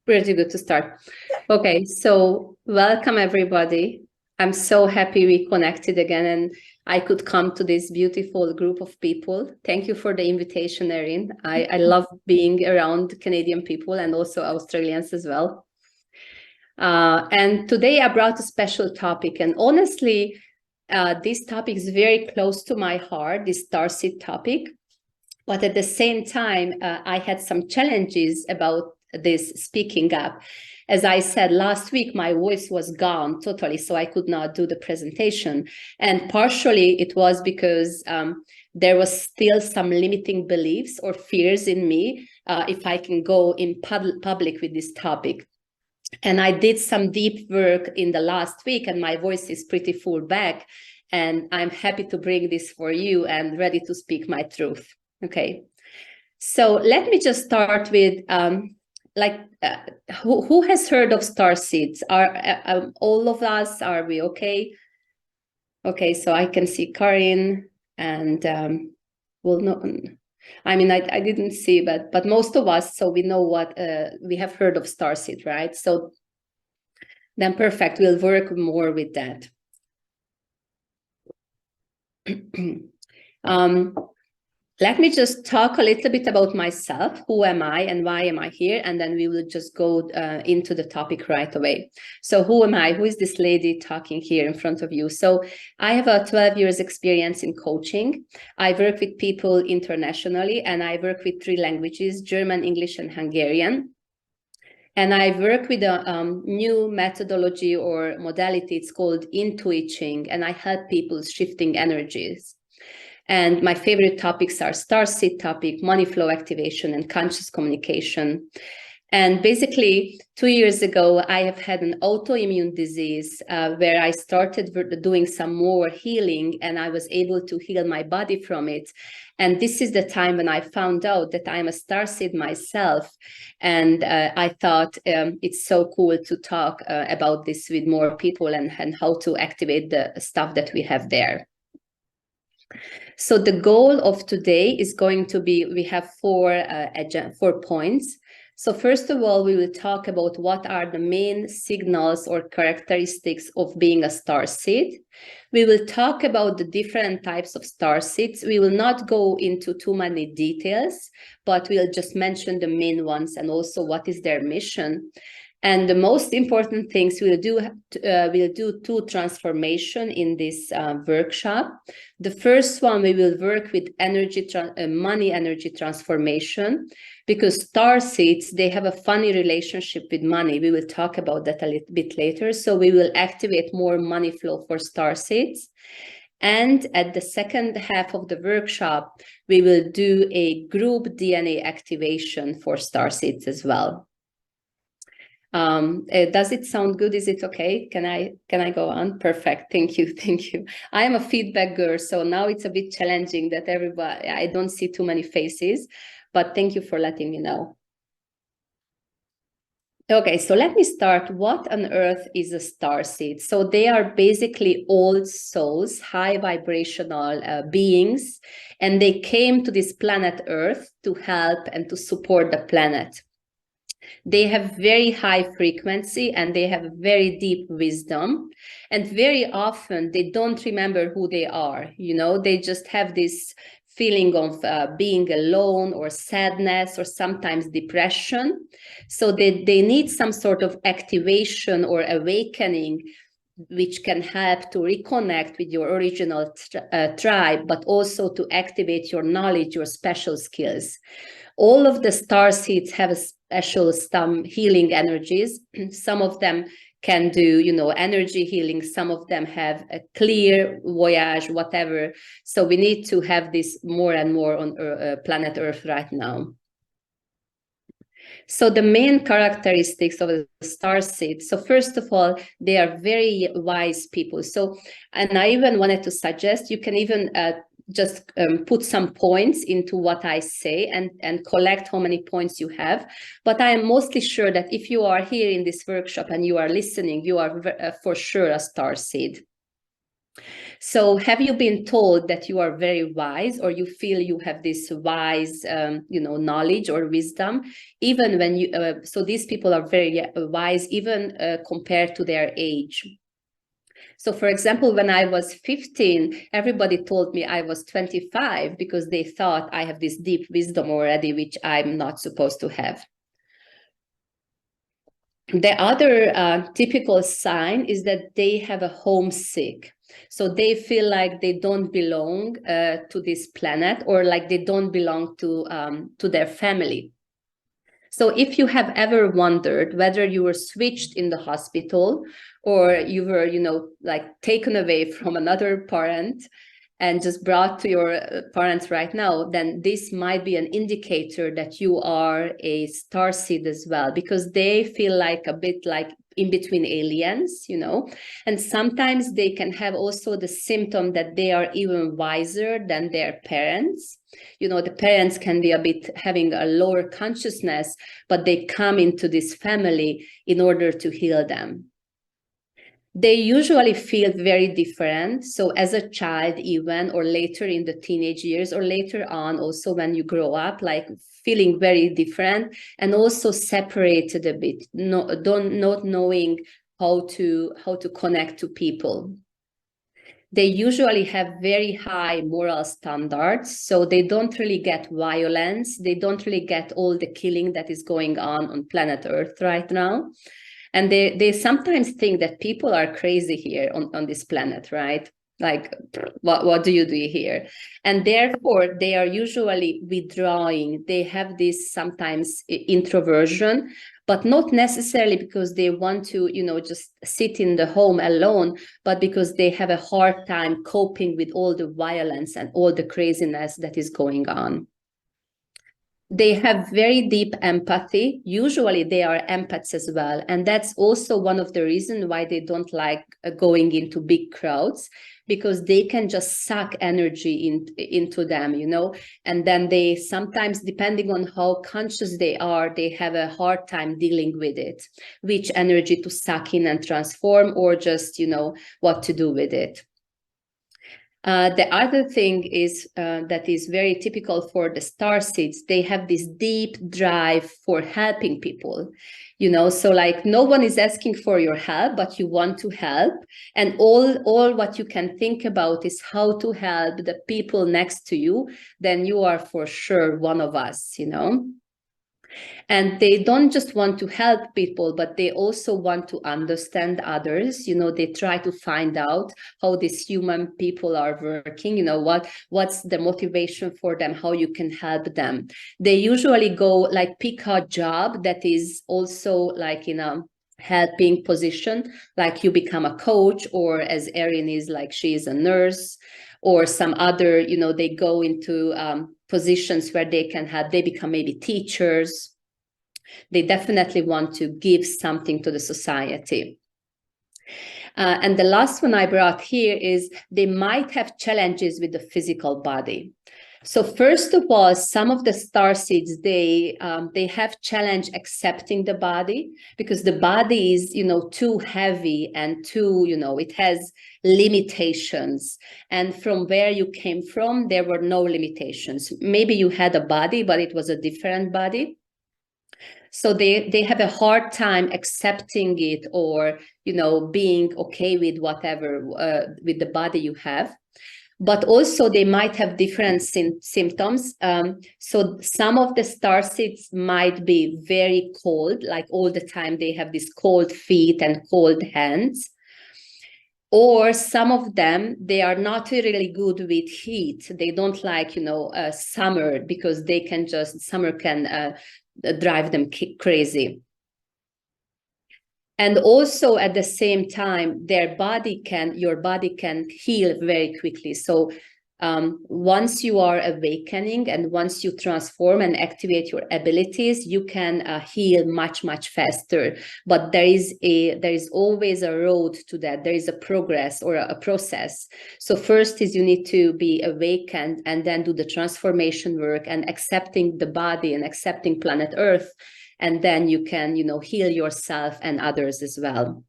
Pretty good to start. Okay, so welcome everybody. I'm so happy we connected again and I could come to this beautiful group of people. Thank you for the invitation, Erin. I love being around Canadian people and also Australians as well. And today I brought a special topic, and honestly, this topic is very close to my heart, this Starseed topic. But at the same time, I had some challenges about this speaking up. As I said last week, my voice was gone totally, so I could not do the presentation. And partially it was because there was still some limiting beliefs or fears in me if I can go in public with this topic. And I did some deep work in the last week, and my voice is pretty full back. And I'm happy to bring this for you and ready to speak my truth. Okay, so let me just start with who has heard of Starseeds? Are all of us? Are we okay? Okay, so I can see Karin and well, no, I mean I didn't see, but most of us, so we know what we have heard of Starseed, right? So then perfect. We'll work more with that. Let me just talk a little bit about myself. Who am I and why am I here? And then we will just go into the topic right away. So who am I? Who is this lady talking here in front of you? So I have a 12 years experience in coaching. I work with people internationally, and I work with 3 languages, German, English, and Hungarian. And I work with a new methodology or modality. It's called intuiting, and I help people shifting energies. And my favorite topics are Starseed topic, money flow activation, and conscious communication. And basically, 2 years ago, I have had an autoimmune disease where I started doing some more healing, and I was able to heal my body from it. And this is the time when I found out that I'm a Starseed myself. And I thought it's so cool to talk about this with more people and how to activate the stuff that we have there. So the goal of today is going to be, we have 4 points. So first of all, we will talk about what are the main signals or characteristics of being a starseed. We will talk about the different types of starseeds. We will not go into too many details, but we'll just mention the main ones and also what is their mission. And the most important things we'll do 2 transformation in this workshop. The first one, we will work with money energy transformation, because starseeds, they have a funny relationship with money. We will talk about that a little bit later. So we will activate more money flow for starseeds. And at the second half of the workshop, we will do a group DNA activation for starseeds as well. Does it sound good? Is it okay? Can I go on? Perfect. Thank you. Thank you. I am a feedback girl, so now it's a bit challenging that I don't see too many faces, but thank you for letting me know. Okay, so let me start. What on earth is a starseed? So they are basically old souls, high vibrational beings, and they came to this planet Earth to help and to support the planet. They have very high frequency and they have very deep wisdom, and very often they don't remember who they are. You know, they just have this feeling of being alone or sadness or sometimes depression. So they need some sort of activation or awakening which can help to reconnect with your original tribe, but also to activate your knowledge, your special skills. All of the starseeds have a special some healing energies. Some of them can do, you know, energy healing. Some of them have a clear voyage, whatever. So we need to have this more and more on planet Earth right now. So the main characteristics of a starseed. So first of all, they are very wise people. So, and I even wanted to suggest you can even just put some points into what I say and collect how many points you have. But I am mostly sure that if you are here in this workshop and you are listening, you are for sure a starseed. So have you been told that you are very wise, or you feel you have this wise, knowledge or wisdom, even when you, so these people are very wise, even compared to their age. So for example, when I was 15, everybody told me I was 25 because they thought I have this deep wisdom already, which I'm not supposed to have. The other typical sign is that they have a homesick. So they feel like they don't belong to this planet, or like they don't belong to their family. So if you have ever wondered whether you were switched in the hospital, or you were, like taken away from another parent and just brought to your parents right now, then this might be an indicator that you are a starseed as well, because they feel like a bit like in between aliens, and sometimes they can have also the symptom that they are even wiser than their parents. The parents can be a bit having a lower consciousness, but they come into this family in order to heal them. They usually feel very different. So as a child, even, or later in the teenage years, or later on also when you grow up, like feeling very different, and also separated a bit, not knowing how to connect to people. They usually have very high moral standards, so they don't really get violence. They don't really get all the killing that is going on planet Earth right now. And they sometimes think that people are crazy here on this planet, right? Like, what do you do here? And therefore, they are usually withdrawing. They have this sometimes introversion, but not necessarily because they want to, just sit in the home alone, but because they have a hard time coping with all the violence and all the craziness that is going on. They have very deep empathy. Usually they are empaths as well. And that's also one of the reasons why they don't like going into big crowds, because they can just suck energy into them, and then they sometimes, depending on how conscious they are, they have a hard time dealing with it, which energy to suck in and transform, or just, what to do with it. The other thing is that is very typical for the starseeds. They have this deep drive for helping people, so like no one is asking for your help, but you want to help. And all what you can think about is how to help the people next to you. Then you are for sure one of us, And they don't just want to help people, but they also want to understand others. They try to find out how these human people are working, what's the motivation for them, how you can help them. They usually go like pick a job that is also like in a helping position, like you become a coach, or as Erin is, like she is a nurse, or some other, they go into positions where they can help. They become maybe teachers. They definitely want to give something to the society. And the last one I brought here is they might have challenges with the physical body. So first of all, some of the starseeds, they have challenge accepting the body, because the body is, too heavy and too, it has limitations. And from where you came from, there were no limitations. Maybe you had a body, but it was a different body. So they have a hard time accepting it, or, being okay with whatever, with the body you have. But also they might have different symptoms. So some of the starseeds might be very cold, like all the time they have these cold feet and cold hands. Or some of them, they are not really good with heat. They don't like, summer, because summer can drive them crazy. And also at the same time, your body can heal very quickly. So once you are awakening, and once you transform and activate your abilities, you can heal much, much faster. But there is always a road to that. There is a progress, or a process. So first is you need to be awakened, and then do the transformation work and accepting the body and accepting planet Earth. And then you can, heal yourself and others as well.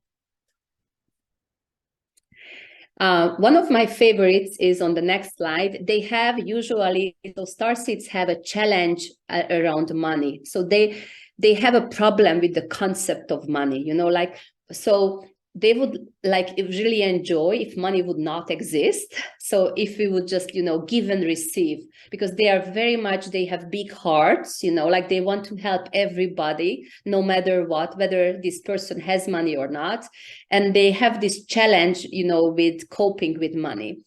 One of my favorites is on the next slide. They have usually, so starseeds have a challenge around money. So they have a problem with the concept of money, you know, like, so they would like really enjoy if money would not exist. So if we would just, you know, give and receive, because they are very much, they have big hearts, you know, like they want to help everybody, no matter what, whether this person has money or not. And they have this challenge, you know, with coping with money.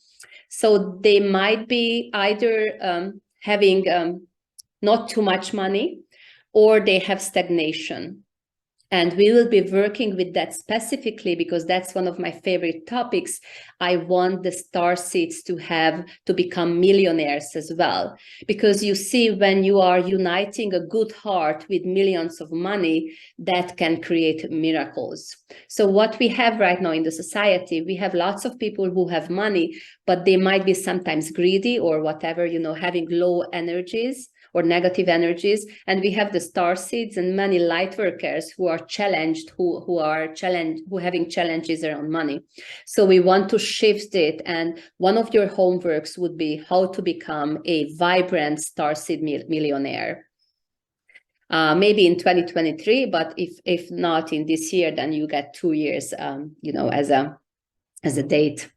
So they might be either having not too much money, or they have stagnation. And we will be working with that specifically because that's one of my favorite topics. I want the starseeds to become millionaires as well. Because you see, when you are uniting a good heart with millions of money, that can create miracles. So what we have right now in the society, we have lots of people who have money, but they might be sometimes greedy or whatever, you know, having low energies or negative energies. And we have the starseeds and many light workers who are challenged, who having challenges around money. So we want to shift it. And one of your homeworks would be how to become a vibrant starseed millionaire. Maybe in 2023, but if not in this year, then you get 2 years, you know, as a date.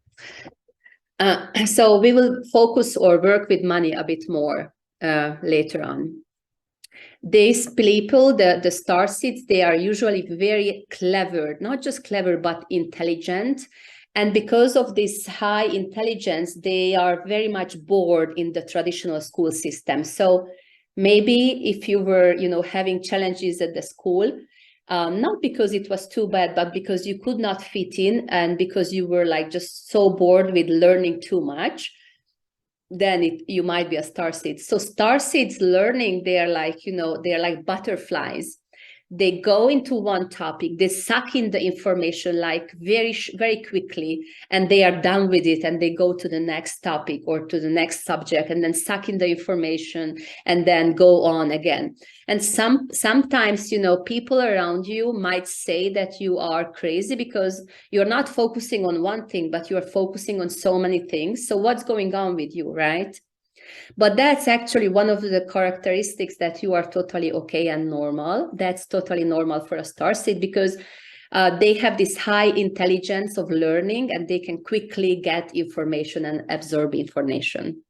So we will focus or work with money a bit more later on. These people, the starseeds, they are usually very clever, not just clever, but intelligent. And because of this high intelligence, they are very much bored in the traditional school system. So maybe if you were, you know, having challenges at the school, not because it was too bad, but because you could not fit in and because you were like just so bored with learning too much, then you might be a starseed. So starseeds learning, they are like, you know, they're like butterflies. They go into one topic, they suck in the information like very, very quickly, and they are done with it, and they go to the next topic or to the next subject, and then suck in the information and then go on again. And sometimes, you know, people around you might say that you are crazy because you're not focusing on one thing, but you're focusing on so many things. So what's going on with you, right? But that's actually one of the characteristics that you are totally okay and normal. That's totally normal for a starseed because they have this high intelligence of learning and they can quickly get information and absorb information.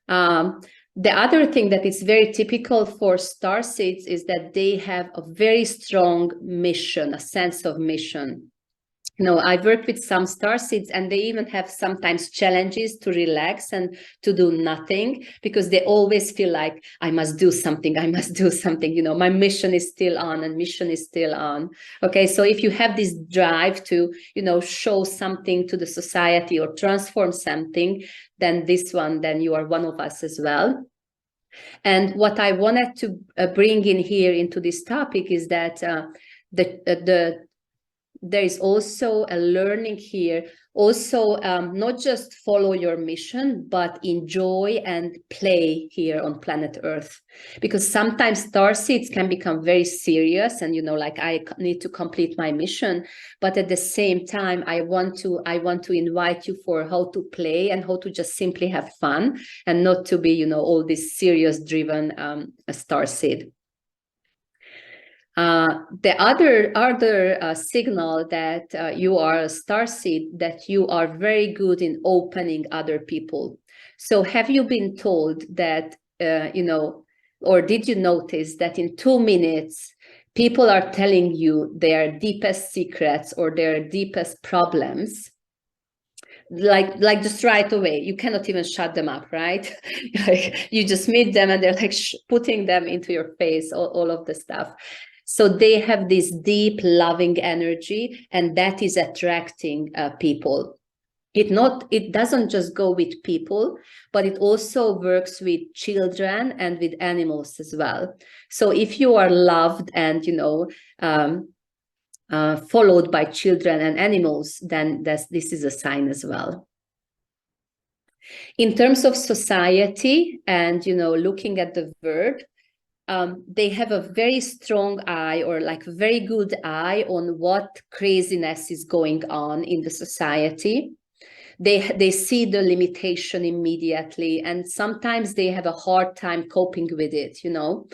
The other thing that is very typical for starseeds is that they have a very strong mission, a sense of mission. You know, I've worked with some starseeds and they even have sometimes challenges to relax and to do nothing because they always feel like I must do something, you know, my mission is still on and mission is still on. Okay, so if you have this drive to, you know, show something to the society or transform something, then then you are one of us as well. And what I wanted to bring in here into this topic is that there is also a learning here, also not just follow your mission, but enjoy and play here on planet Earth. Because sometimes starseeds can become very serious and, you know, like I need to complete my mission. But at the same time, I want to invite you for how to play and how to just simply have fun and not to be, you know, all this serious driven starseed. The other signal that you are a starseed, that you are very good in opening other people. So have you been told that, you know, or did you notice that in 2 minutes, people are telling you their deepest secrets or their deepest problems? Like just right away, you cannot even shut them up, right? Like you just meet them and they're like putting them into your face, all of the stuff. So they have this deep loving energy, and that is attracting people. It doesn't just go with people, but it also works with children and with animals as well. So if you are loved and, you know, followed by children and animals, then this is a sign as well. In terms of society and, you know, looking at the world, they have a very strong eye, or like very good eye on what craziness is going on in the society. They see the limitation immediately, and sometimes they have a hard time coping with it, you know,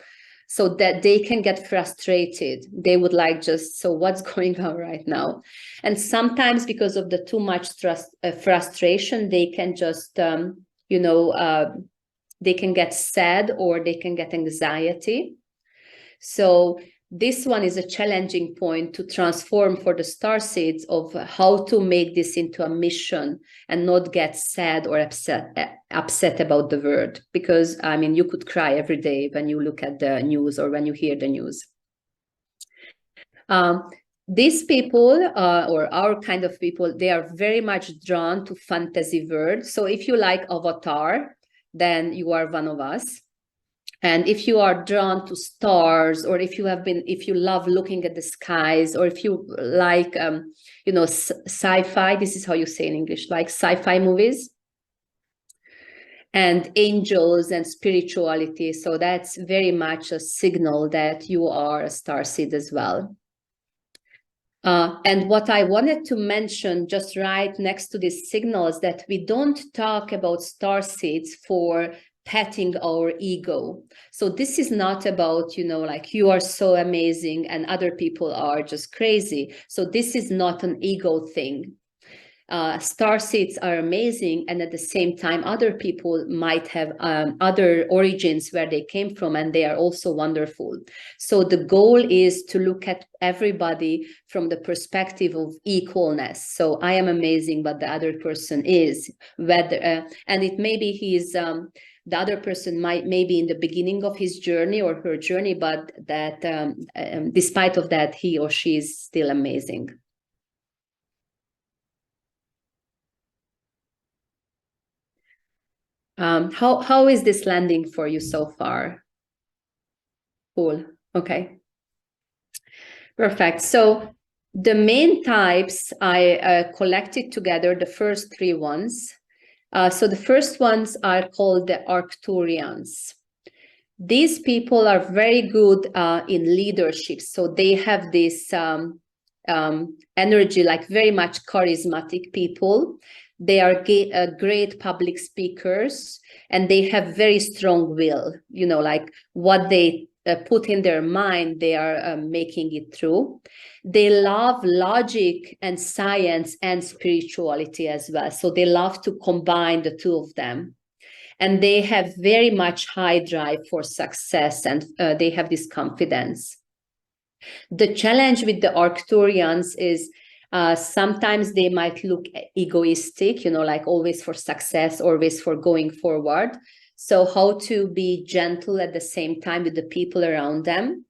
so that they can get frustrated. They would like just, so what's going on right now? And sometimes because of the too much frustration, they can just, you know, they can get sad, or they can get anxiety. So this one is a challenging point to transform for the starseeds, of how to make this into a mission and not get sad or upset about the word. Because, I mean, you could cry every day when you look at the news or when you hear the news. These people, or our kind of people, they are very much drawn to fantasy words. So if you like Avatar, then you are one of us. And if you are drawn to stars, or if you love looking at the skies, or if you like, you know, sci-fi, this is how you say in English, like sci-fi movies, and angels and spirituality. So that's very much a signal that you are a starseed as well. And what I wanted to mention just right next to this signal is that we don't talk about starseeds for petting our ego. So this is not about, you know, like you are so amazing and other people are just crazy. So this is not an ego thing. Starseeds are amazing, and at the same time, other people might have other origins where they came from, and they are also wonderful. So the goal is to look at everybody from the perspective of equalness. So I am amazing, but the other person is, whether and it maybe he's the other person may be in the beginning of his journey or her journey, but that despite of that, he or she is still amazing. How is this landing for you so far? Cool. Okay. Perfect. So the main types I collected together, the first three ones. So the first ones are called the Arcturians. These people are very good in leadership. So they have this energy, like very much charismatic people. They are great public speakers, and they have very strong will, you know, like what they put in their mind, they are making it through. They love logic and science and spirituality as well. So they love to combine the two of them. And they have very much high drive for success, and they have this confidence. The challenge with the Arcturians is sometimes they might look egoistic, you know, like always for success, always for going forward. So how to be gentle at the same time with the people around them,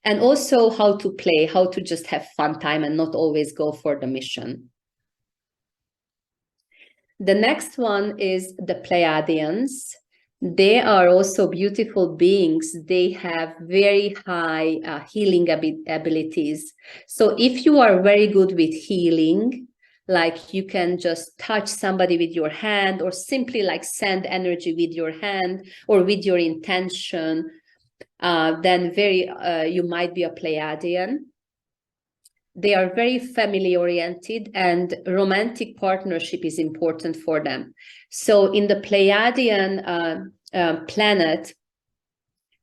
and also how to play, how to just have fun time and not always go for the mission. The next one is the Pleiadians. They are also beautiful beings. They have very high healing abilities. So if you are very good with healing, like you can just touch somebody with your hand, or simply like send energy with your hand or with your intention, then you might be a Pleiadian. They are very family oriented, and romantic partnership is important for them. So in the Pleiadian planet,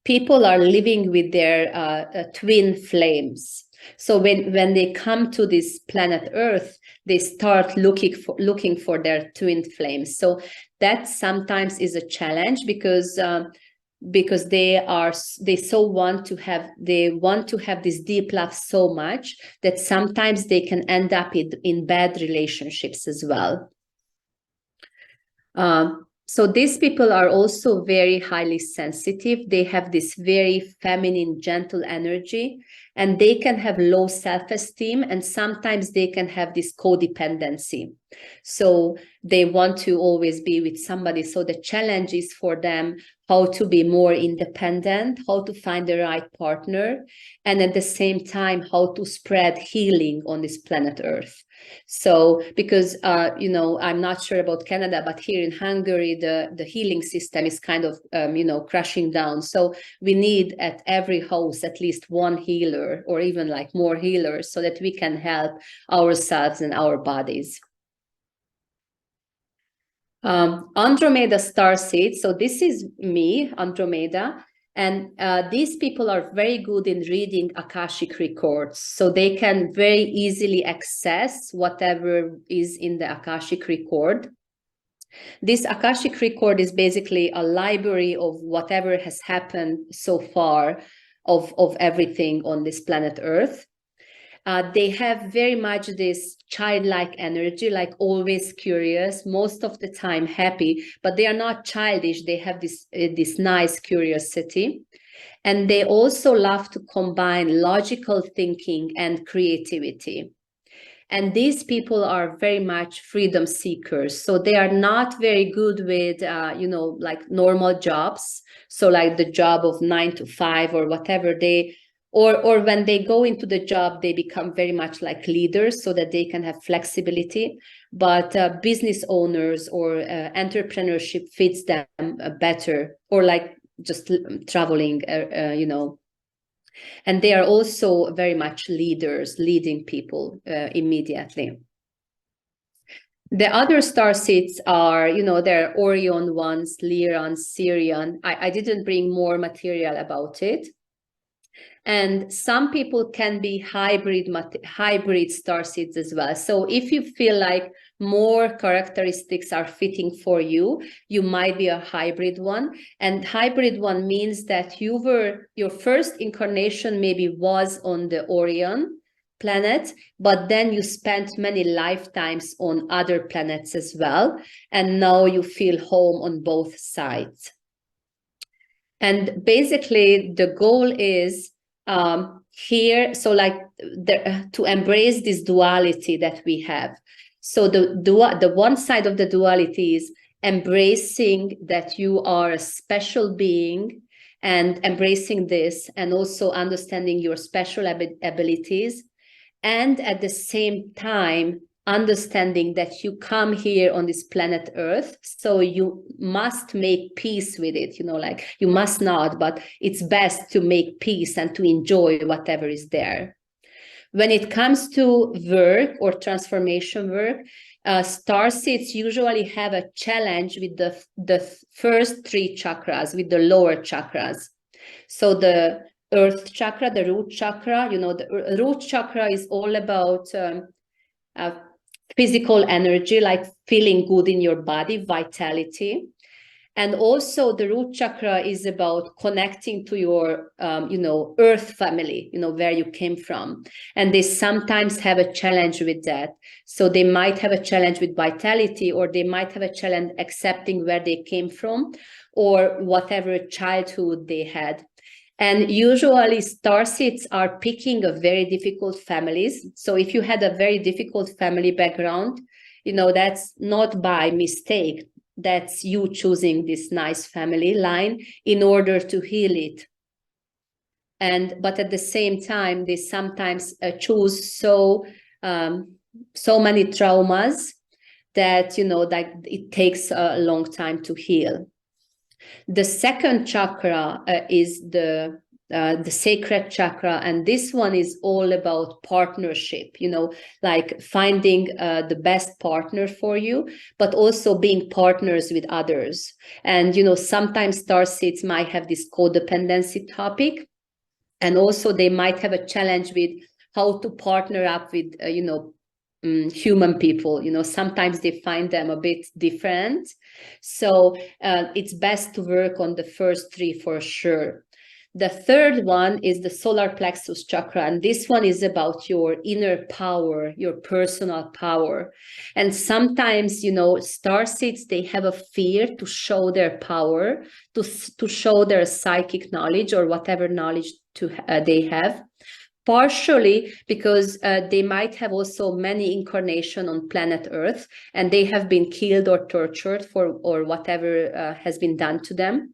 people are living with their twin flames. So when they come to this planet Earth, they start looking for their twin flames. So that sometimes is a challenge, because they want to have this deep love so much that sometimes they can end up in bad relationships as well. So these people are also very highly sensitive. They have this very feminine, gentle energy, and they can have low self-esteem, and sometimes they can have this codependency. So they want to always be with somebody. So the challenge is for them how to be more independent, how to find the right partner, and at the same time, how to spread healing on this planet Earth. So, because, I'm not sure about Canada, but here in Hungary, the healing system is kind of, crashing down. So we need at every house at least one healer, or even like more healers, so that we can help ourselves and our bodies. Andromeda Starseed. So this is me, Andromeda. And these people are very good in reading Akashic records. So they can very easily access whatever is in the Akashic record. This Akashic record is basically a library of whatever has happened so far of everything on this planet Earth. They have very much this childlike energy, like always curious, most of the time happy, but they are not childish. They have this nice curiosity. And they also love to combine logical thinking and creativity. And these people are very much freedom seekers. So they are not very good with, like normal jobs. So like the job of 9 to 5 or whatever or when they go into the job, they become very much like leaders so that they can have flexibility. But business owners or entrepreneurship fits them better, or like just traveling, And they are also very much leaders, leading people immediately. The other starseeds are, they're Orion ones, Lyran, Sirian. I didn't bring more material about it. And some people can be hybrid starseeds as well. So if you feel like more characteristics are fitting for you, you might be a hybrid one. And hybrid one means that your first incarnation maybe was on the Orion planet, but then you spent many lifetimes on other planets as well. And now you feel home on both sides. And basically the goal is here, so like to embrace this duality that we have. So the one side of the duality is embracing that you are a special being and embracing this, and also understanding your special abilities, and at the same time understanding that you come here on this planet Earth, so you must make peace with it, like you must not, but it's best to make peace and to enjoy whatever is there. When it comes to work or transformation work, starseeds usually have a challenge with the first 3 chakras, with the lower chakras. So the earth chakra, the root chakra, the root chakra is all about physical energy, like feeling good in your body, vitality. And also the root chakra is about connecting to your, earth family, where you came from. And they sometimes have a challenge with that. So they might have a challenge with vitality, or they might have a challenge accepting where they came from, or whatever childhood they had. And usually starseeds are picking a very difficult families. So if you had a very difficult family background, that's not by mistake. That's you choosing this nice family line in order to heal it. But at the same time, they sometimes choose so many traumas that, that it takes a long time to heal. The second chakra is the sacred chakra, and this one is all about partnership, like finding the best partner for you, but also being partners with others. And sometimes starseeds might have this codependency topic, and also they might have a challenge with how to partner up with human people. Sometimes they find them a bit different. So it's best to work on the first 3 for sure. The third one is the solar plexus chakra, and this one is about your inner power, your personal power. And sometimes, starseeds, they have a fear to show their power, to show their psychic knowledge or whatever knowledge they have. Partially because they might have also many incarnations on planet Earth, and they have been killed or tortured or whatever has been done to them.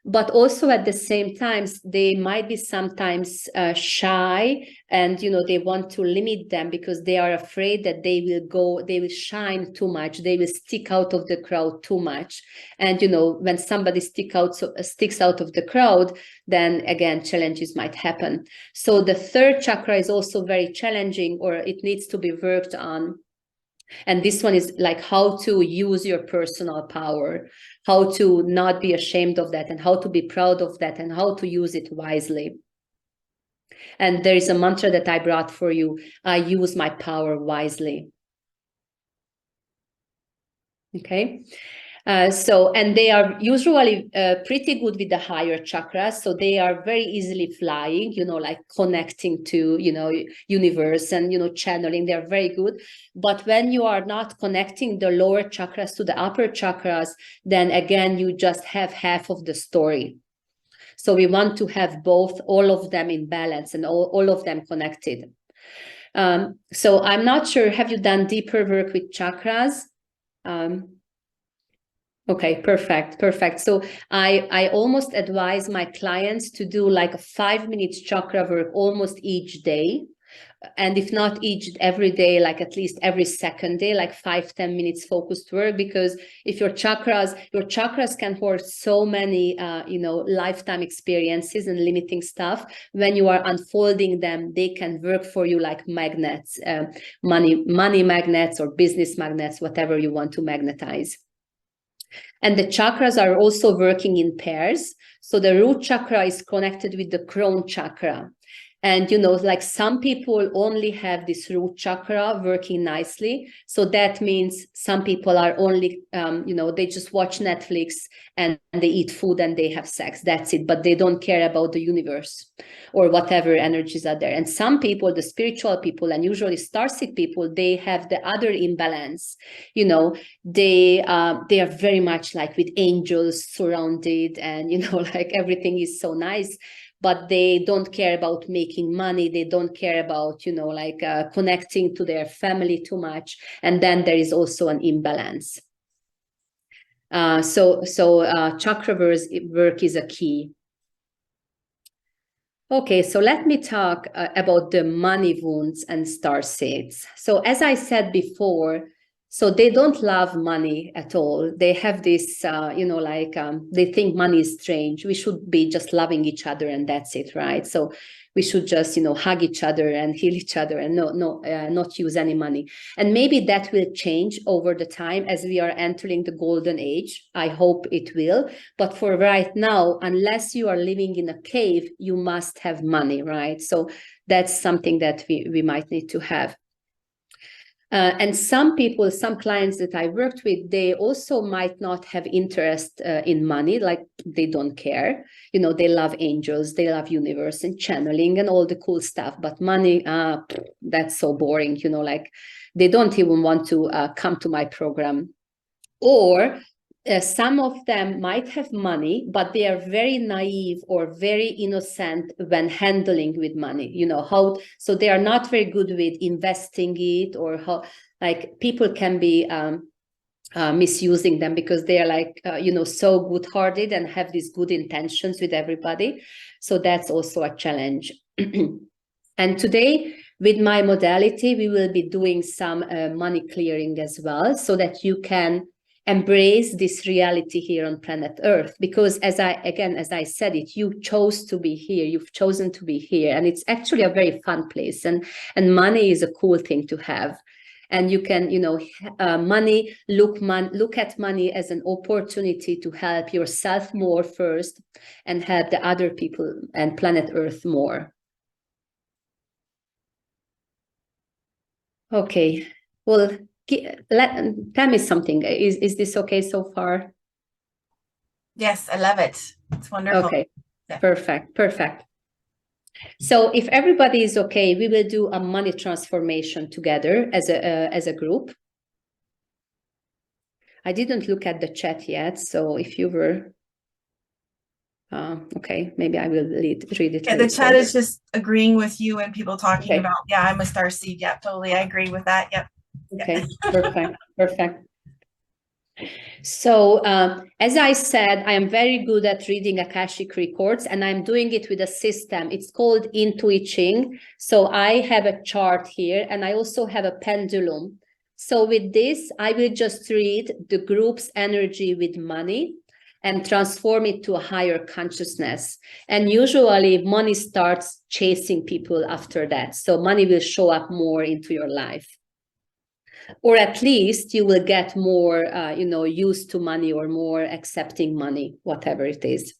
But also at the same time, they might be sometimes shy, and they want to limit them because they are afraid that they will shine too much, they will stick out of the crowd too much. And when somebody sticks out of the crowd, then again challenges might happen. So the third chakra is also very challenging, or it needs to be worked on. And this one is like how to use your personal power, how to not be ashamed of that, and how to be proud of that, and how to use it wisely. And there is a mantra that I brought for you: I use my power wisely. Okay. And they are usually pretty good with the higher chakras. So they are very easily flying, like connecting to, universe and, channeling. They're very good. But when you are not connecting the lower chakras to the upper chakras, then again, you just have half of the story. So we want to have both, all of them in balance and all of them connected. So I'm not sure, have you done deeper work with chakras? Okay, perfect. So I almost advise my clients to do like a 5 minutes chakra work almost each day. And if not every day, like at least every second day, like 5-10 minutes focused work. Because if your chakras can hold so many, lifetime experiences and limiting stuff. When you are unfolding them, they can work for you like magnets, money magnets or business magnets, whatever you want to magnetize. And the chakras are also working in pairs. So the root chakra is connected with the crown chakra. And, like some people only have this root chakra working nicely. So that means some people are only, they just watch Netflix and they eat food and they have sex. That's it. But they don't care about the universe or whatever energies are there. And some people, the spiritual people, and usually starseed people, they have the other imbalance. They are very much like with angels surrounded, and, like everything is so nice. But they don't care about making money. They don't care about, connecting to their family too much. And then there is also an imbalance. So chakra work is a key. Okay, so let me talk about the money wounds and starseeds. So as I said before, so they don't love money at all. They have this, they think money is strange. We should be just loving each other and that's it, right? So we should just, hug each other and heal each other and not use any money. And maybe that will change over the time as we are entering the golden age. I hope it will. But for right now, unless you are living in a cave, you must have money, right? So that's something that we might need to have. And some clients that I worked with, they also might not have interest in money, like they don't care. They love angels, they love universe and channeling and all the cool stuff. But money, that's so boring, like they don't even want to come to my program. Or some of them might have money, but they are very naive or very innocent when handling with money. So they are not very good with investing it, or how, like, people can be misusing them because they are like, so good-hearted and have these good intentions with everybody. So that's also a challenge. And today, with my modality, we will be doing some money clearing as well, so that you can embrace this reality here on planet Earth. Because as I said it, you chose to be here, you've chosen to be here, and it's actually a very fun place, and money is a cool thing to have. And you can, look at money as an opportunity to help yourself more first, and help the other people and planet Earth more. Okay, well, tell me something. Is this okay so far? Yes, I love it. It's wonderful. Okay, yeah. Perfect. So if everybody is okay, we will do a money transformation together as a group. I didn't look at the chat yet, so if you were okay, maybe I will read it. Yeah, the chat is just agreeing with you and people talking about, yeah, I'm a starseed. Yeah, totally. I agree with that. Yep. Okay, perfect. So as I said, I am very good at reading Akashic records, and I'm doing it with a system. It's called Intuiting. So I have a chart here, and I also have a pendulum. So with this, I will just read the group's energy with money and transform it to a higher consciousness. And usually money starts chasing people after that. So money will show up more into your life. Or at least you will get more, used to money or more accepting money, whatever it is.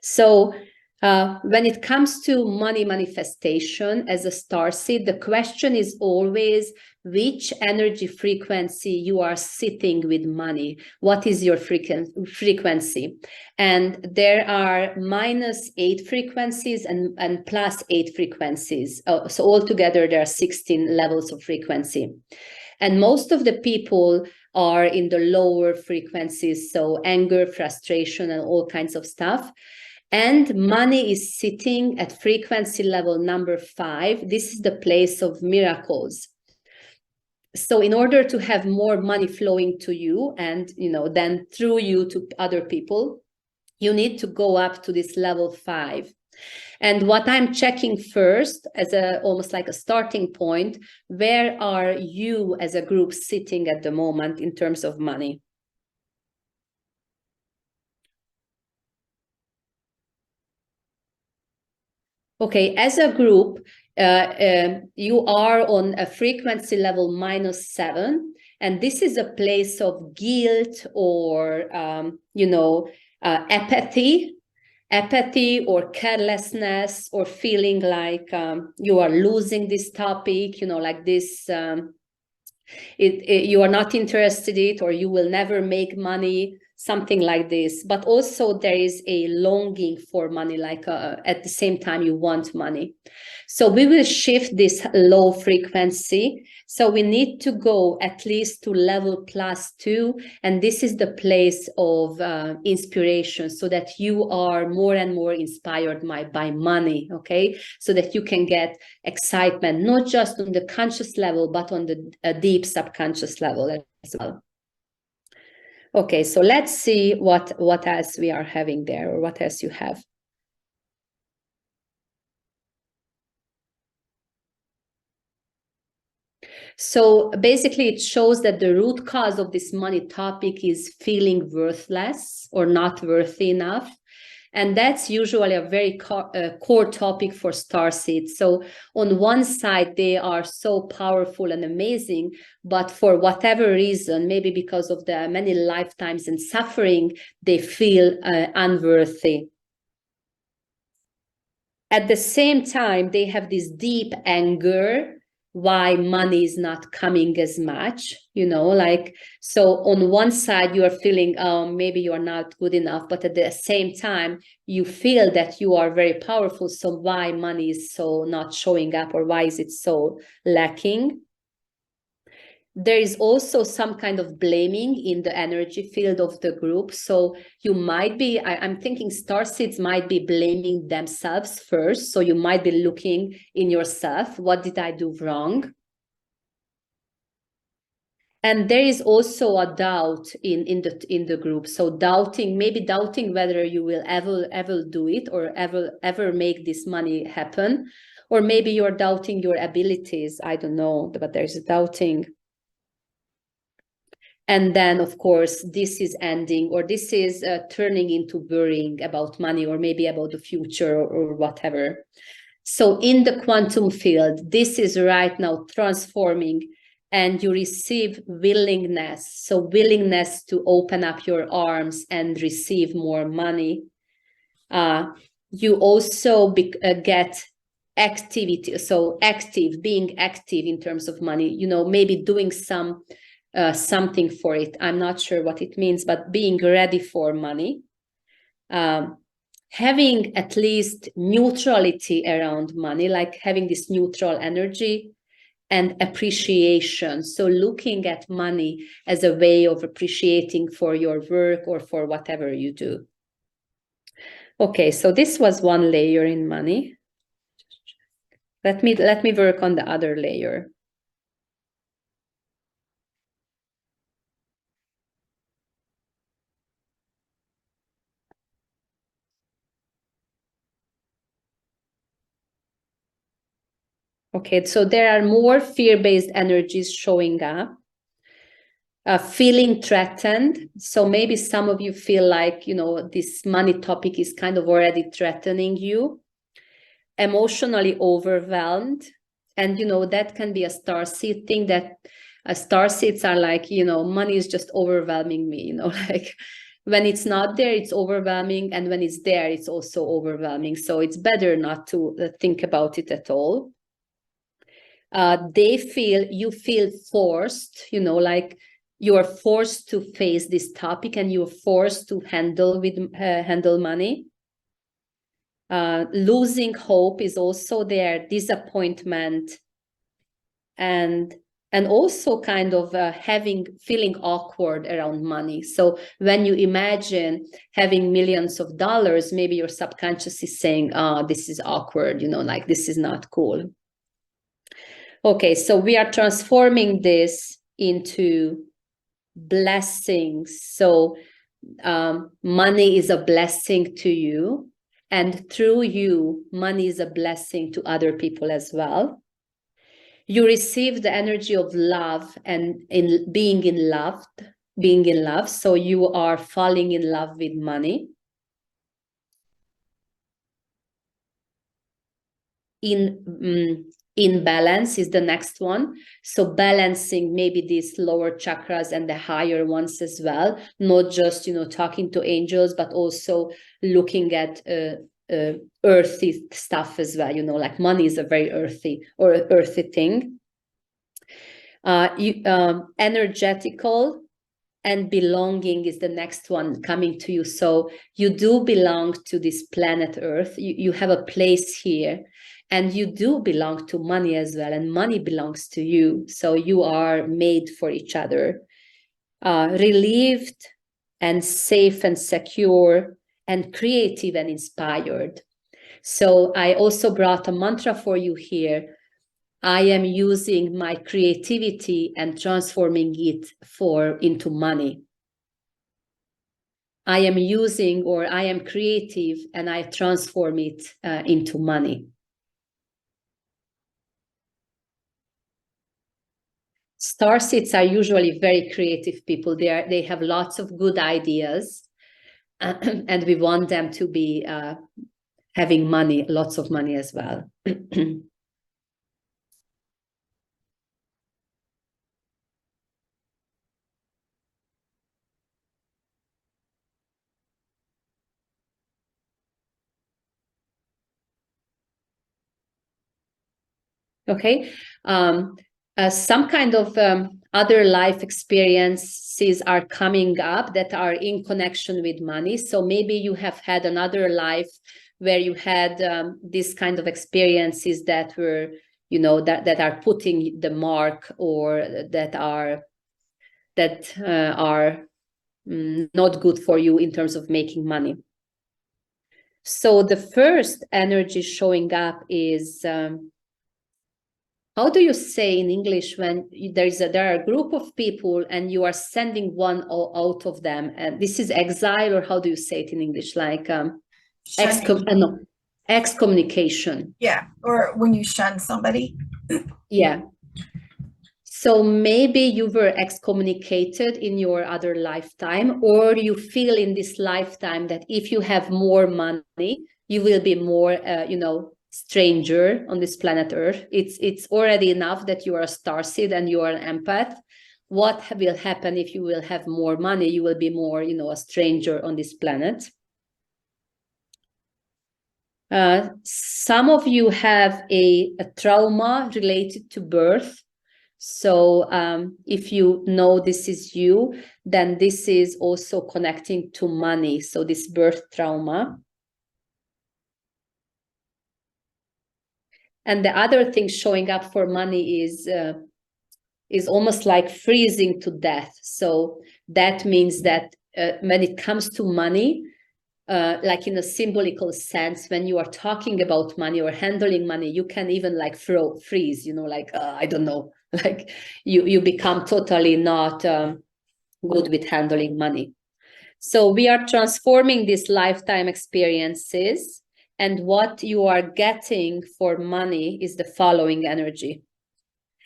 So when it comes to money manifestation as a starseed, the question is always which energy frequency you are sitting with money. What is your frequency? And there are -8 frequencies and +8 frequencies. So altogether, there are 16 levels of frequency. And most of the people are in the lower frequencies, so anger, frustration, and all kinds of stuff. And money is sitting at frequency level number 5. This is the place of miracles. So in order to have more money flowing to you and, then through you to other people, you need to go up to this level 5. And what I'm checking first as almost like a starting point, where are you as a group sitting at the moment in terms of money? Okay, as a group, you are on a frequency level -7, and this is a place of guilt or, apathy or carelessness, or feeling like you are losing this topic, like this, you are not interested in it, or you will never make money, something like this. But also there is a longing for money, like at the same time you want money. So we will shift this low frequency. So we need to go at least to level +2. And this is the place of inspiration, so that you are more and more inspired by money, okay? So that you can get excitement, not just on the conscious level, but on the deep subconscious level as well. Okay, so let's see what else we are having there, or what else you have. So basically it shows that the root cause of this money topic is feeling worthless or not worthy enough. And that's usually a very core topic for starseeds. So on one side, they are so powerful and amazing, but for whatever reason, maybe because of the many lifetimes and suffering, they feel unworthy. At the same time, they have this deep anger why money is not coming as much, like, so on one side you are feeling, maybe you are not good enough, but at the same time you feel that you are very powerful, so why money is so not showing up, or why is it so lacking? There is also some kind of blaming in the energy field of the group. So you might be, I'm thinking starseeds might be blaming themselves first. So you might be looking in yourself, what did I do wrong? And there is also a doubt in the group. So maybe doubting whether you will ever do it, or ever make this money happen. Or maybe you're doubting your abilities. I don't know, but there's doubting. And then, of course, this is ending, or this is turning into worrying about money, or maybe about the future, or whatever. So in the quantum field, this is right now transforming, and you receive willingness. So willingness to open up your arms and receive more money. You also get activity. So being active in terms of money, maybe doing something for it. I'm not sure what it means, but being ready for money. Having at least neutrality around money, like having this neutral energy, and appreciation. So looking at money as a way of appreciating for your work or for whatever you do. Okay, so this was one layer in money. Let me work on the other layer. Okay, so there are more fear-based energies showing up. Feeling threatened. So maybe some of you feel like, this money topic is kind of already threatening you. Emotionally overwhelmed. And, that can be a starseed thing, that starseeds are like, money is just overwhelming me, like when it's not there, it's overwhelming. And when it's there, it's also overwhelming. So it's better not to think about it at all. You feel forced, like you are forced to face this topic and you're forced to handle money. Losing hope is also there, disappointment, and also kind of feeling awkward around money. So when you imagine having millions of dollars, maybe your subconscious is saying, oh, this is awkward, like this is not cool. Okay, so we are transforming this into blessings. So money is a blessing to you, and through you, money is a blessing to other people as well. You receive the energy of love and in being in love. So you are falling in love with money. In balance is the next one. So balancing maybe these lower chakras and the higher ones as well, not just talking to angels, but also looking at earthy stuff as well. Like money is a very earthy thing. Energetical and belonging is the next one coming to you. So you do belong to this planet Earth. You have a place here. And you do belong to money as well, and money belongs to you. So you are made for each other. Relieved and safe and secure and creative and inspired. So I also brought a mantra for you here. I am using my creativity and transforming it into money. I am creative and I transform it into money. Starseeds are usually very creative people. They have lots of good ideas, and we want them to be having money, lots of money as well. Okay. Some kind of other life experiences are coming up that are in connection with money. So maybe you have had another life where you had this kind of experiences that were, that are putting the mark, or that are not good for you in terms of making money. So the first energy showing up is how do you say in English when there are a group of people and you are sending one out of them? And this is exile, or how do you say it in English? Like excommunication. Yeah, or when you shun somebody. Yeah. So maybe you were excommunicated in your other lifetime, or you feel in this lifetime that if you have more money, you will be more, stranger on this planet Earth. It's already enough that you are a starseed and you are an empath. What will happen if you will have more money? You will be more, a stranger on this planet. Some of you have a trauma related to birth. So if you know this is you, then this is also connecting to money. So this birth trauma. And the other thing showing up for money is almost like freezing to death. So that means that when it comes to money, like in a symbolical sense, when you are talking about money or handling money, you can even like freeze, like, I don't know, like you become totally not good with handling money. So we are transforming these lifetime experiences and what you are getting for money is the following energy.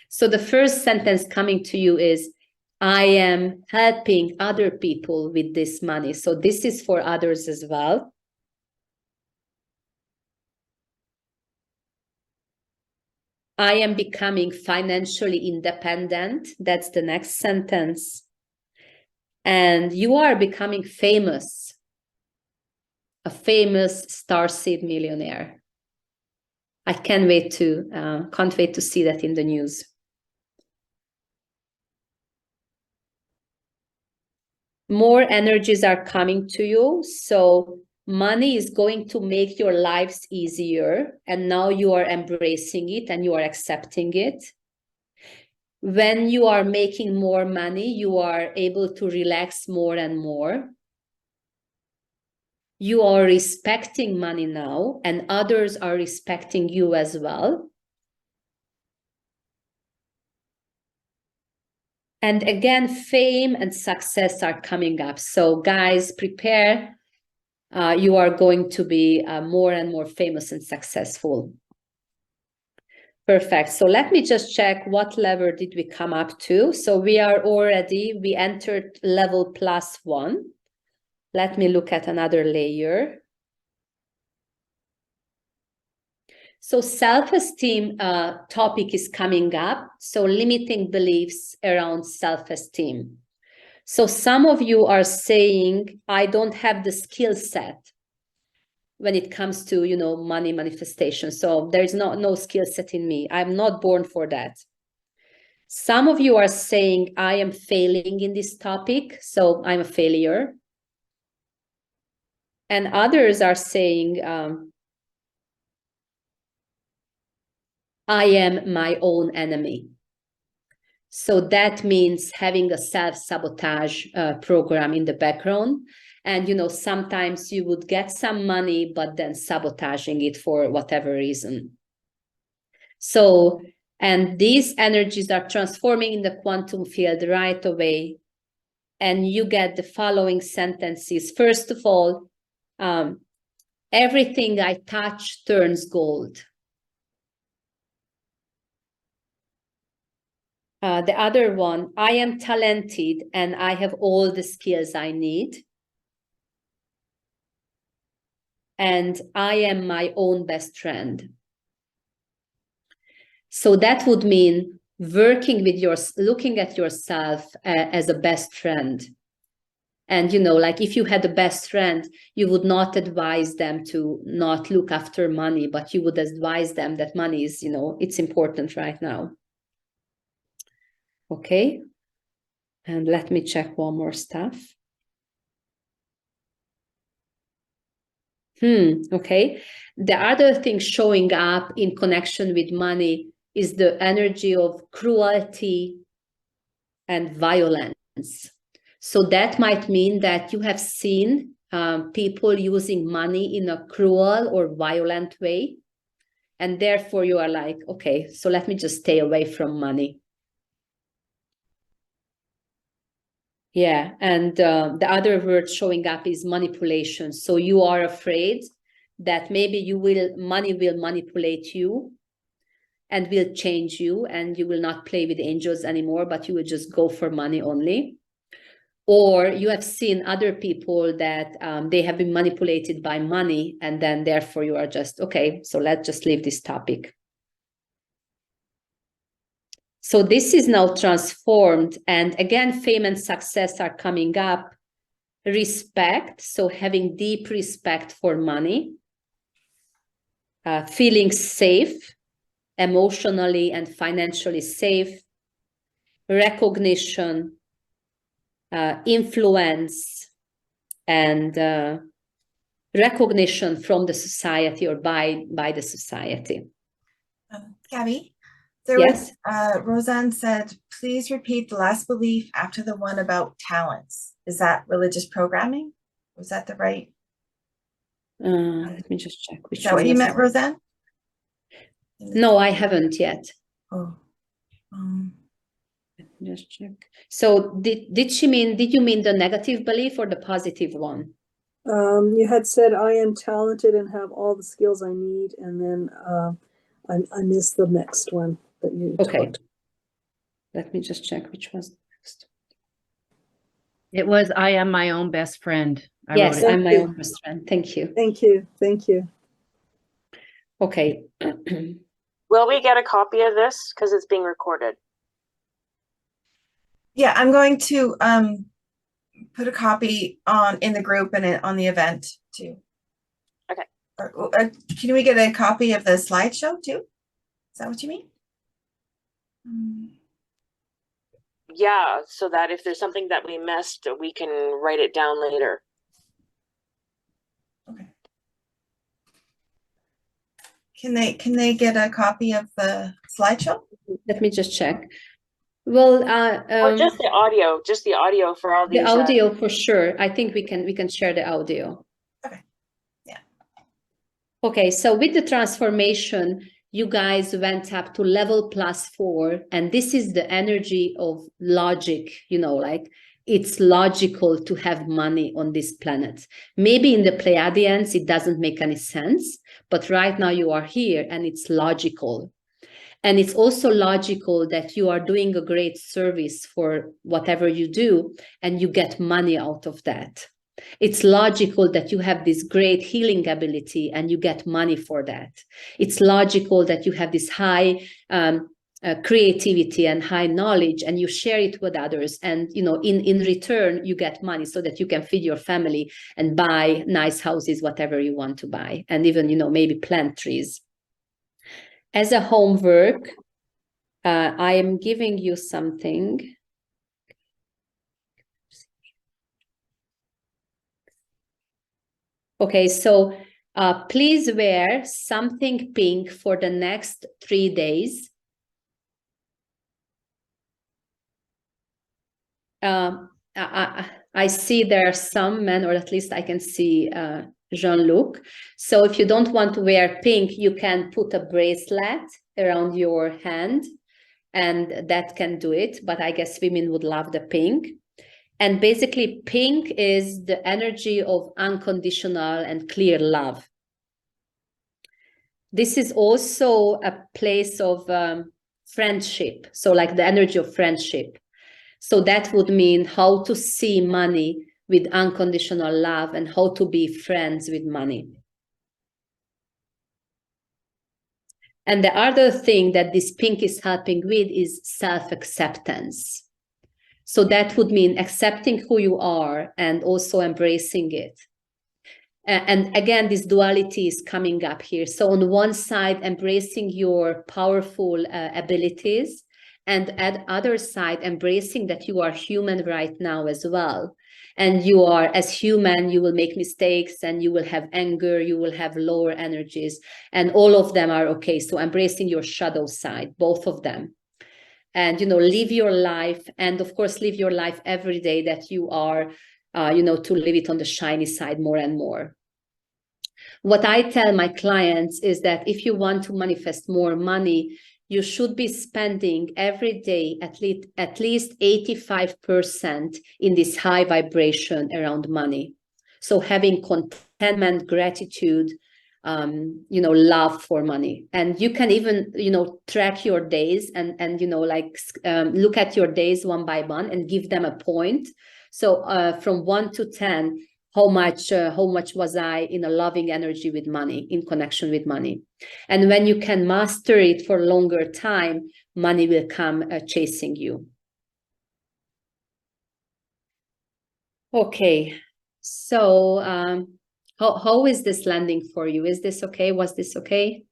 So the first sentence coming to you is, I am helping other people with this money. So this is for others as well. I am becoming financially independent. That's the next sentence. And you are becoming famous, a famous Starseed millionaire. I can't wait to see that in the news. More energies are coming to you. So money is going to make your lives easier. And now you are embracing it and you are accepting it. When you are making more money, you are able to relax more and more. You are respecting money now, and others are respecting you as well. And again, fame and success are coming up. So guys, prepare. You are going to be more and more famous and successful. Perfect. So let me just check what level did we come up to. So we entered level +1. Let me look at another layer. So self-esteem topic is coming up. So limiting beliefs around self-esteem. So some of you are saying, I don't have the skill set when it comes to, money manifestation. So there's no skill set in me. I'm not born for that. Some of you are saying, I am failing in this topic. So I'm a failure. And others are saying, I am my own enemy. So that means having a self-sabotage program in the background. And, sometimes you would get some money, but then sabotaging it for whatever reason. So, and these energies are transforming in the quantum field right away. And you get the following sentences. First of all, everything I touch turns gold. The other one, I am talented and I have all the skills I need. And I am my own best friend. So that would mean looking at yourself as a best friend. And, like if you had a best friend, you would not advise them to not look after money, but you would advise them that money is, it's important right now. Okay. And let me check one more stuff. Okay. The other thing showing up in connection with money is the energy of cruelty and violence. So that might mean that you have seen people using money in a cruel or violent way. And therefore you are like, okay, so let me just stay away from money. Yeah, and the other word showing up is manipulation. So you are afraid that maybe money will manipulate you and will change you, and you will not play with angels anymore, but you will just go for money only. Or you have seen other people that they have been manipulated by money, and then therefore you are just, okay, so let's just leave this topic. So this is now transformed. And again, fame and success are coming up. Respect, so having deep respect for money. Feeling safe, emotionally and financially safe. Recognition, influence, and recognition from the society or by the society. Gabby, Yes. Roseanne said, please repeat the last belief after the one about talents. Is that religious programming? Was that the right? Let me just check. Is that what you meant, Roseanne? No, I haven't yet. Oh. Just check. So did you mean the negative belief or the positive one? You had said I am talented and have all the skills I need, and then I missed the next one that you talked. Let me just check which was next. It was I am my own best friend. Yes, I'm my you. own best friend. Thank you. Thank you. Thank you. Okay. Will we get a copy of this? Because it's being recorded. Yeah, I'm going to put a copy in the group and on the event too. Okay. Can we get a copy of the slideshow too? Is that what you mean? Yeah, so that if there's something that we missed, we can write it down later. Okay. Can they get a copy of the slideshow? Let me just check. Well, Or just the audio for all these. the audio for sure. I think we can share the audio. Okay. Yeah. Okay, so with the transformation, you guys went up to level +4, and this is the energy of logic, like it's logical to have money on this planet. Maybe in the Pleiadians, it doesn't make any sense, but right now you are here and it's logical. And it's also logical that you are doing a great service for whatever you do and you get money out of that. It's logical that you have this great healing ability and you get money for that. It's logical that you have this high creativity and high knowledge and you share it with others. And, in return, you get money so that you can feed your family and buy nice houses, whatever you want to buy. And even, maybe plant trees. As a homework, I am giving you something. Okay, so please wear something pink for the next 3 days. I see there are some men, or at least I can see Jean-Luc. So if you don't want to wear pink, you can put a bracelet around your hand and that can do it. But I guess women would love the pink. And basically pink is the energy of unconditional and clear love. This is also a place of friendship. So like the energy of friendship. So that would mean how to see money with unconditional love and how to be friends with money. And the other thing that this pink is helping with is self-acceptance. So that would mean accepting who you are and also embracing it. And again, this duality is coming up here. So on one side, embracing your powerful abilities, and at other side, embracing that you are human right now as well. And you are, as human, you will make mistakes and you will have anger, you will have lower energies, and all of them are okay. So embracing your shadow side, both of them. And, live your life. And of course, live your life every day that you are, to live it on the shiny side more and more. What I tell my clients is that if you want to manifest more money, you should be spending every day at least 85% in this high vibration around money. So having contentment, gratitude, love for money. And you can even, track your days and look at your days one by one and give them a point. So from 1 to 10, how much was I in a loving energy with money, in connection with money? And when you can master it for a longer time, money will come chasing you. Okay, so how is this landing for you? Is this okay? Was this okay?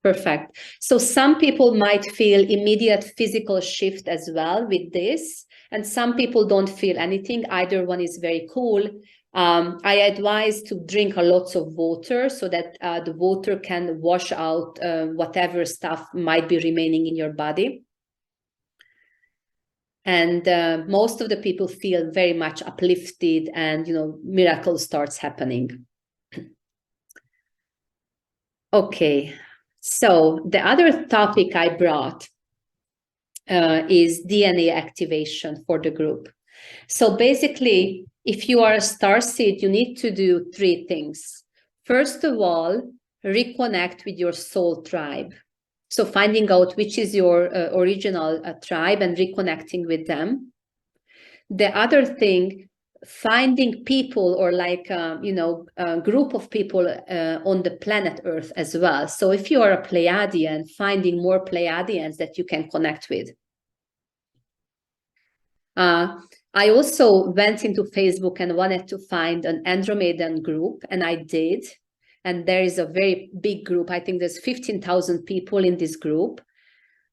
Perfect. So some people might feel immediate physical shift as well with this. And some people don't feel anything. Either one is very cool. I advise to drink a lot of water so that the water can wash out whatever stuff might be remaining in your body. And most of the people feel very much uplifted and, miracle starts happening. Okay, so the other topic I brought is DNA activation for the group. So basically, if you are a starseed, you need to do 3 things. First of all, reconnect with your soul tribe. So finding out which is your original tribe and reconnecting with them. The other thing, finding people or like, a group of people on the planet Earth as well. So if you are a Pleiadian, finding more Pleiadians that you can connect with. I also went into Facebook and wanted to find an Andromedan group, and I did. And there is a very big group. I think there's 15,000 people in this group.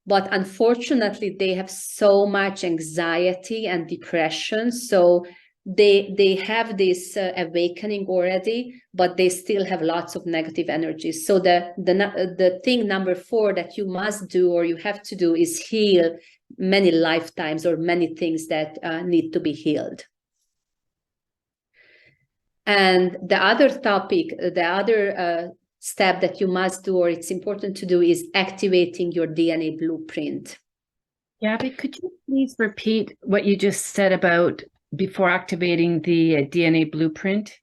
But unfortunately, they have so much anxiety and depression. So they have this awakening already, but they still have lots of negative energies. So the thing number 4 that you must do or you have to do is heal many lifetimes or many things that need to be healed. And the other topic, the other step that you must do or it's important to do is activating your DNA blueprint. Gabby, could you please repeat what you just said about before activating the DNA blueprint?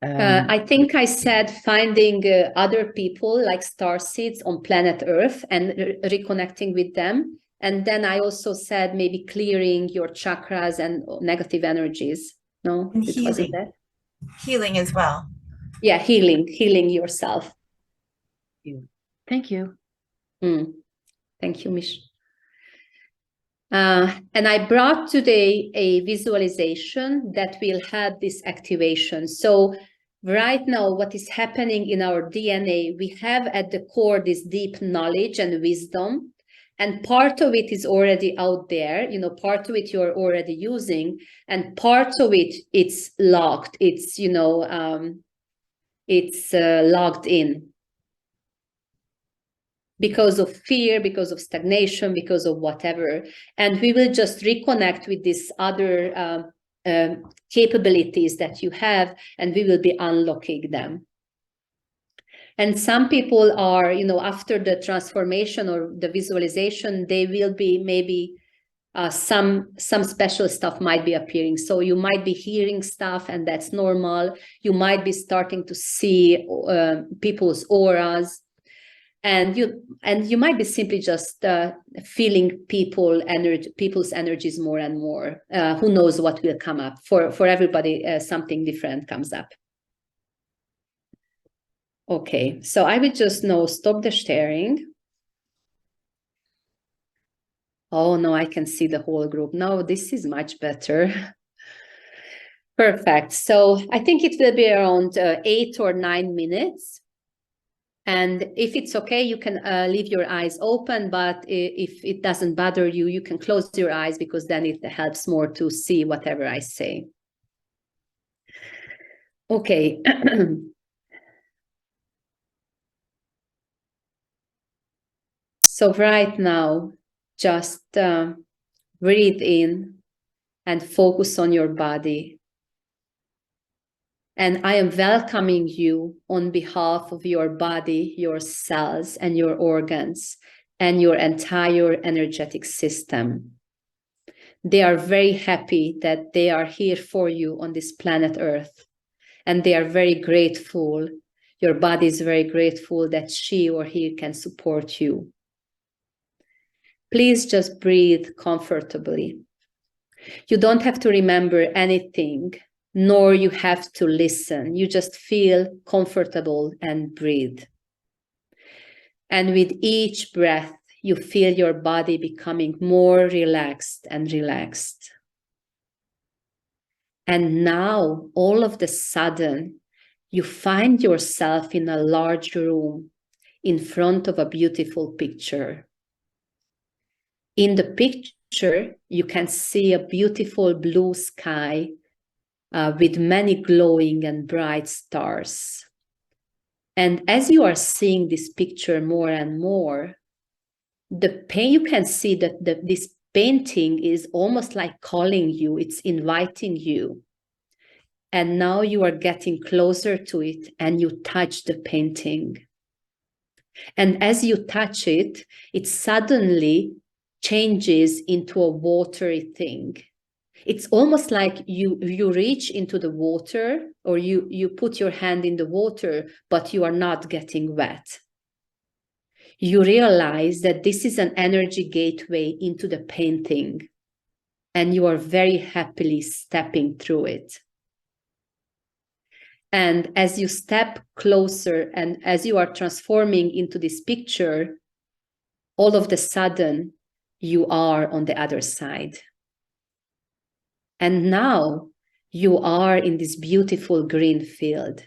I think I said finding other people like starseeds on planet Earth and reconnecting with them. And then I also said maybe clearing your chakras and negative energies. No, And it wasn't that. Healing as well. Yeah, healing yourself. Thank you. Thank you, Mish. And I brought today a visualization that will help this activation. So right now, what is happening in our DNA, we have at the core this deep knowledge and wisdom. And part of it is already out there, part of it you're already using, and part of it, it's locked. It's, logged in because of fear, because of stagnation, because of whatever. And we will just reconnect with these other capabilities that you have, and we will be unlocking them. And some people are, after the transformation or the visualization, they will be maybe some special stuff might be appearing. So you might be hearing stuff, and that's normal. You might be starting to see people's auras, and you might be simply just feeling people's energies more and more. Who knows what will come up? For everybody, something different comes up. Okay, so I will just now stop the sharing. Oh, no, I can see the whole group. No, this is much better. Perfect. So I think it will be around 8 or 9 minutes. And if it's okay, you can leave your eyes open, but if it doesn't bother you, you can close your eyes because then it helps more to see whatever I say. Okay. So right now, just breathe in and focus on your body. And I am welcoming you on behalf of your body, your cells, and your organs, and your entire energetic system. They are very happy that they are here for you on this planet Earth. And they are very grateful. Your body is very grateful that she or he can support you. Please just breathe comfortably. You don't have to remember anything, nor you have to listen. You just feel comfortable and breathe. And with each breath, you feel your body becoming more relaxed and relaxed. And now, all of a sudden, you find yourself in a large room in front of a beautiful picture. In the picture, you can see a beautiful blue sky with many glowing and bright stars. And as you are seeing this picture more and more, you can see that this painting is almost like calling you, it's inviting you. And now you are getting closer to it and you touch the painting. And as you touch it, it suddenly changes into a watery thing. It's almost like you reach into the water, or you put your hand in the water, but you are not getting wet. You realize that this is an energy gateway into the painting, and you are very happily stepping through it. And as you step closer and as you are transforming into this picture, all of a sudden, you are on the other side. And now you are in this beautiful green field.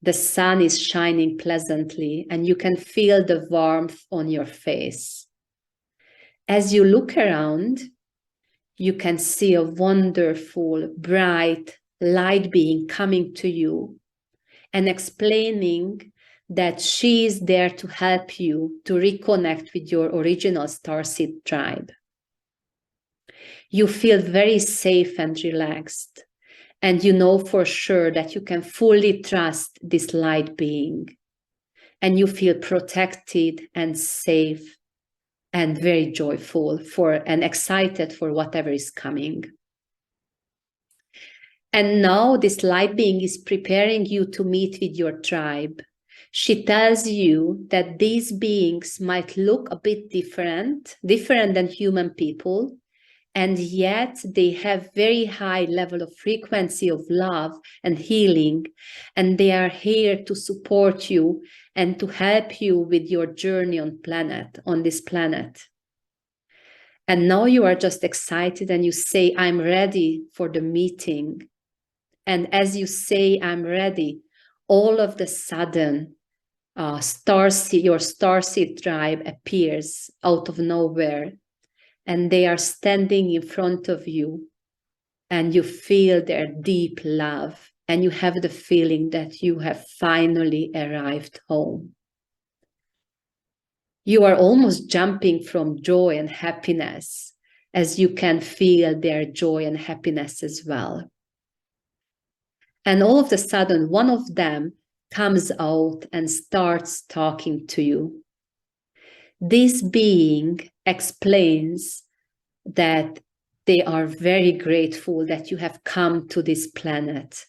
The sun is shining pleasantly, and you can feel the warmth on your face. As you look around, you can see a wonderful, bright light being coming to you and explaining that she is there to help you to reconnect with your original Starseed tribe. You feel very safe and relaxed, and you know for sure that you can fully trust this light being, and you feel protected and safe and very joyful and excited for whatever is coming. And now this light being is preparing you to meet with your tribe. She tells you that these beings might look a bit different than human people, and yet they have very high level of frequency of love and healing, and they are here to support you and to help you with your journey on this planet. And now you are just excited and you say, I'm ready for the meeting. And as you say, I'm ready, all of the sudden, your Starseed tribe appears out of nowhere, and they are standing in front of you, and you feel their deep love, and you have the feeling that you have finally arrived home. You are almost jumping from joy and happiness, as you can feel their joy and happiness as well. And all of a sudden, one of them comes out and starts talking to you. This being explains that they are very grateful that you have come to this planet.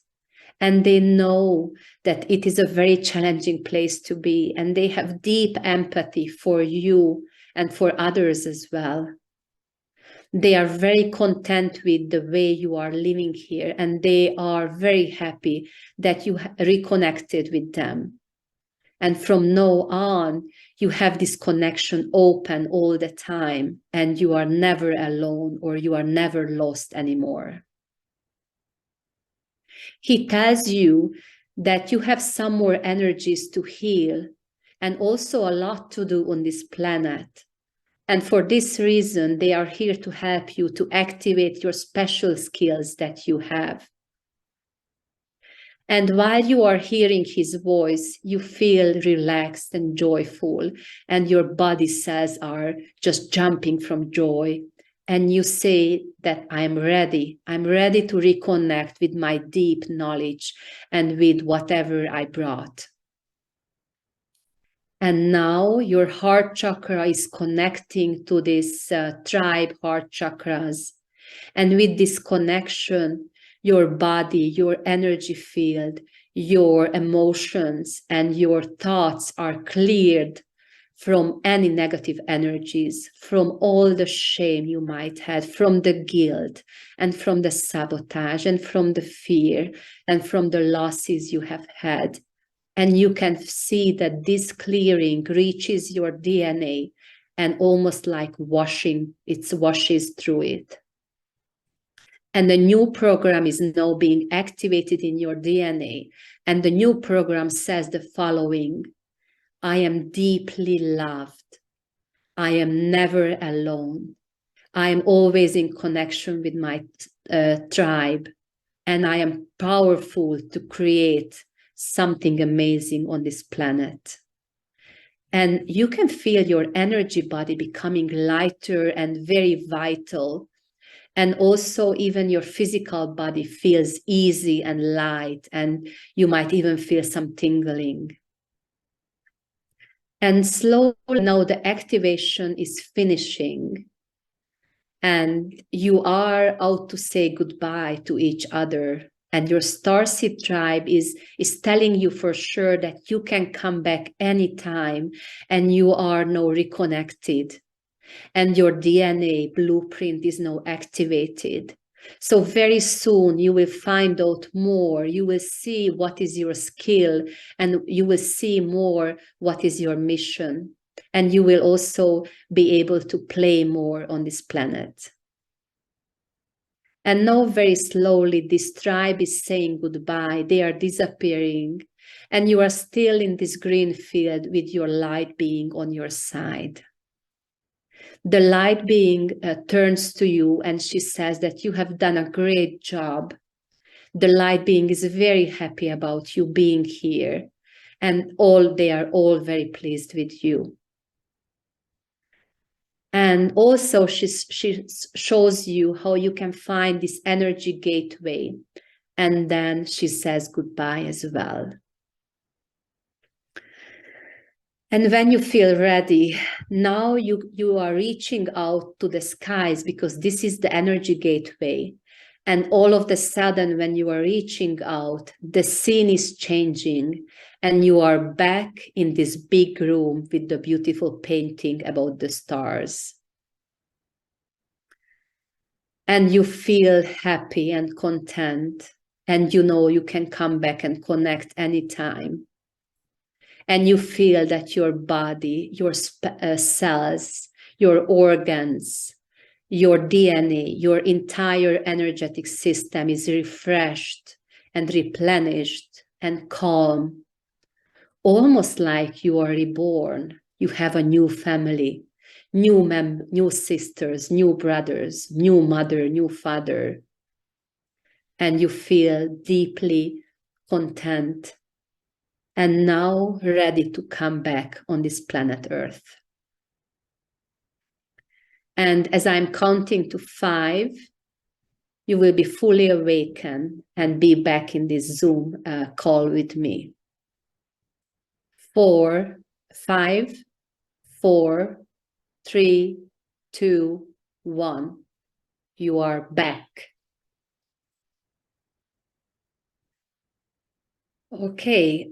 And they know that it is a very challenging place to be, and they have deep empathy for you and for others as well. They are very content with the way you are living here, and they are very happy that you reconnected with them. And from now on, you have this connection open all the time, and you are never alone, or you are never lost anymore. He tells you that you have some more energies to heal, and also a lot to do on this planet. And for this reason, they are here to help you to activate your special skills that you have. And while you are hearing his voice, you feel relaxed and joyful, and your body cells are just jumping from joy. And you say that I'm ready to reconnect with my deep knowledge and with whatever I brought. And now your heart chakra is connecting to this tribe heart chakras. And with this connection, your body, your energy field, your emotions, and your thoughts are cleared from any negative energies, from all the shame you might have, from the guilt, and from the sabotage, and from the fear, and from the losses you have had. And you can see that this clearing reaches your DNA and almost like it washes through it. And the new program is now being activated in your DNA. And the new program says the following: I am deeply loved. I am never alone. I am always in connection with my tribe. And I am powerful to create something amazing on this planet. And you can feel your energy body becoming lighter and very vital. And also even your physical body feels easy and light, and you might even feel some tingling. And slowly now the activation is finishing. And you are out to say goodbye to each other. And your Starseed tribe is telling you for sure that you can come back anytime and you are now reconnected. And your DNA blueprint is now activated. So very soon you will find out more. You will see what is your skill, and you will see more what is your mission. And you will also be able to play more on this planet. And now very slowly this tribe is saying goodbye. They are disappearing. And you are still in this green field with your light being on your side. The light being turns to you and she says that you have done a great job. The light being is very happy about you being here, and they are all very pleased with you. And also she shows you how you can find this energy gateway. And then she says goodbye as well. And when you feel ready, now you are reaching out to the skies, because this is the energy gateway. And all of a sudden, when you are reaching out, the scene is changing and you are back in this big room with the beautiful painting about the stars. And you feel happy and content, and you know you can come back and connect anytime. And you feel that your body, your cells, your organs, your DNA, your entire energetic system is refreshed and replenished and calm, almost like you are reborn. You have a new family, new sisters, new brothers, new mother, new father, and you feel deeply content and now ready to come back on this planet Earth. And as I'm counting to 5, you will be fully awakened and be back in this Zoom call with me. 4, 5, 4, 3, 2, 1. You are back. Okay.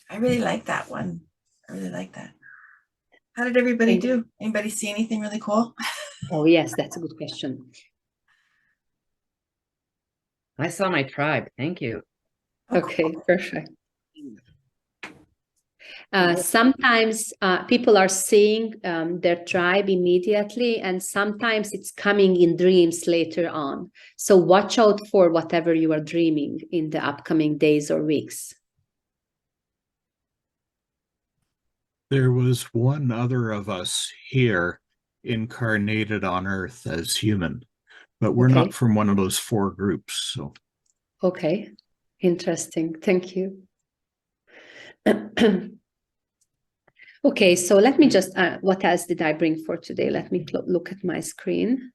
I really like that one. I really like that. How did everybody do? Anybody see anything really cool? Oh, yes, that's a good question. I saw my tribe. Thank you. Okay, perfect. Sometimes people are seeing their tribe immediately, and sometimes it's coming in dreams later on. So watch out for whatever you are dreaming in the upcoming days or weeks. There was one other of us here incarnated on Earth as human, but we're not from one of those 4 groups. So, okay, interesting. Thank you. Okay, so let me just, what else did I bring for today? Let me look at my screen.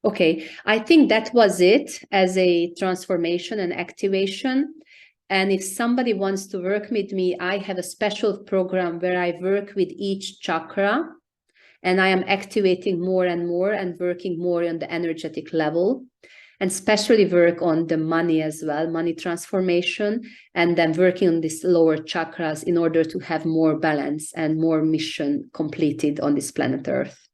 Okay, I think that was it as a transformation and activation. And if somebody wants to work with me, I have a special program where I work with each chakra, and I am activating more and more and working more on the energetic level, and especially work on the money as well, money transformation, and then working on these lower chakras in order to have more balance and more mission completed on this planet Earth.